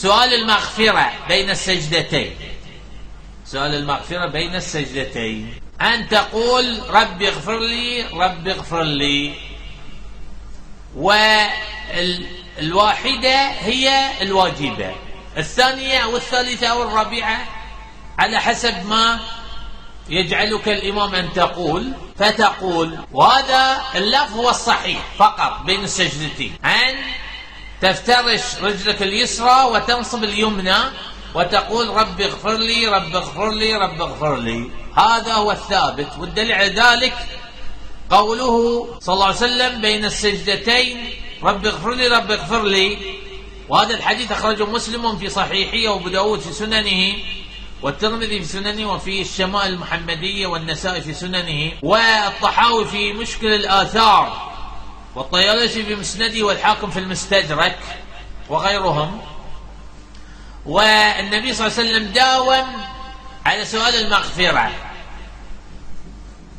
سؤال المغفرة بين السجدتين. سؤال المغفرة بين السجدتين أن تقول رب اغفر لي رب اغفر لي، والواحدة هي الواجبة، الثانية أو الثالثة أو الرابعة على حسب ما يجعلك الإمام أن تقول، فتقول. وهذا اللفظ هو الصحيح فقط بين السجدتين، أن تفترش رجلك اليسرى وتنصب اليمنى وتقول رب اغفر لي رب اغفر لي رب اغفر لي. هذا هو الثابت، والدليل على ذلك قوله صلى الله عليه وسلم بين السجدتين رب اغفر لي رب اغفر لي. وهذا الحديث أخرجه مسلم في صحيحه، وأبو داود في سننه، والترمذي في سننه، وفي الشمائل المحمدية، والنسائي في سننه، والطحاوي في مشكل الآثار، والطيالسي في مسنده، والحاكم في المستدرك، وغيرهم. والنبي صلى الله عليه وسلم داوم على سؤال المغفرة،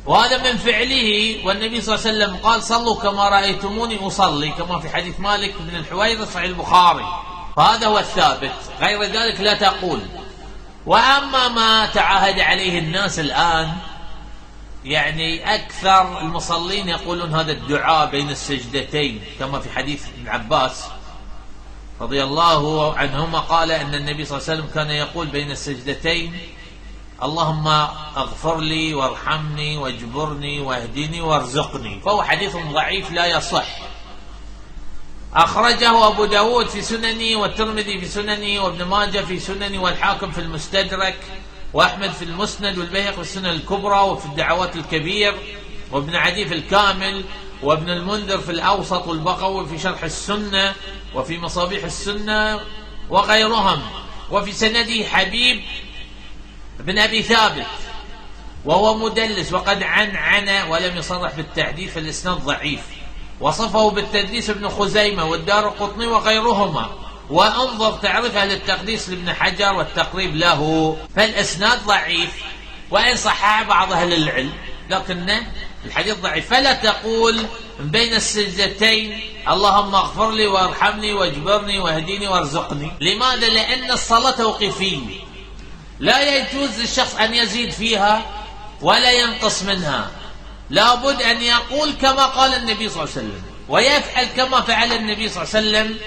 وهذا من فعله. والنبي صلى الله عليه وسلم قال صلوا كما رأيتموني أصلي، كما في حديث مالك بن الحويرث صحيح البخاري. فهذا هو الثابت، غير ذلك لا تقول. وأما ما تعاهد عليه الناس الآن، يعني أكثر المصلين يقولون هذا الدعاء بين السجدتين، كما في حديث ابن عباس رضي الله عنهما قال أن النبي صلى الله عليه وسلم كان يقول بين السجدتين اللهم اغفر لي وارحمني واجبرني واهدني وارزقني، فهو حديث ضعيف لا يصح. أخرجه أبو داود في سننه، والترمذي في سننه، وابن ماجه في سننه، والحاكم في المستدرك، وأحمد في المسند، والبيهقي في السنن الكبرى، وفي الدعوات الكبير، وابن عدي في الكامل، وابن المنذر في الأوسط، والبغوي في شرح السنة، وفي مصابيح السنة، وغيرهم. وفي سنده حبيب بن أبي ثابت وهو مدلس، وقد عنعن ولم يصرح بالتحديث، فالإسناد ضعيف. وصفه بالتدليس ابن خزيمة والدارقطني وغيرهما. وانظر تعريف أهل التقديس لابن حجر والتقريب له، فالإسناد ضعيف، وإن صحح بعض أهل العلم، لكن الحديث ضعيف. فلا تقول بين السجدتين اللهم اغفر لي وارحمني واجبرني واهديني وارزقني. لماذا؟ لأن الصلاة توقيفية، لا يجوز للشخص أن يزيد فيها ولا ينقص منها، لابد أن يقول كما قال النبي صلى الله عليه وسلم، ويفعل كما فعل النبي صلى الله عليه وسلم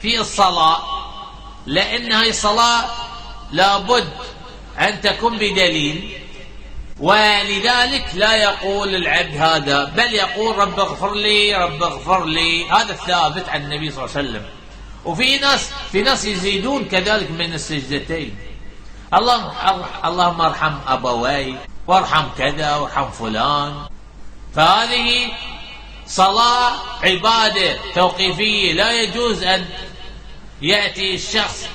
في الصلاة، لأن هذه الصلاة لابد أن تكون بدليل. ولذلك لا يقول العبد هذا، بل يقول رب اغفر لي رب اغفر لي. هذا الثابت عن النبي صلى الله عليه وسلم. وفي ناس يزيدون كذلك من السجدتين، اللهم ارحم أبوي وارحم كذا وارحم فلان. فهذه صلاة عبادة توقيفية، لا يجوز أن يأتي الشخص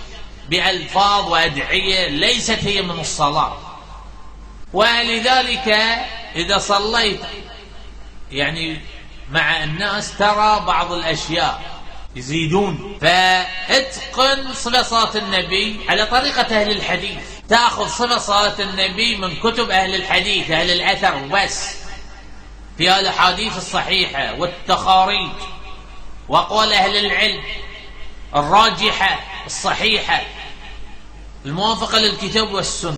بألفاظ وأدعية ليست هي من الصلاة. ولذلك إذا صليت يعني مع الناس ترى بعض الأشياء يزيدون، فاتقن صفة صلاة النبي على طريقة أهل الحديث، تأخذ صفة صلاة النبي من كتب أهل الحديث أهل الأثر بس، في الأحاديث الصحيحة والتخاريج وقول أهل العلم الراجحة الصحيحة الموافقة للكتاب والسنة.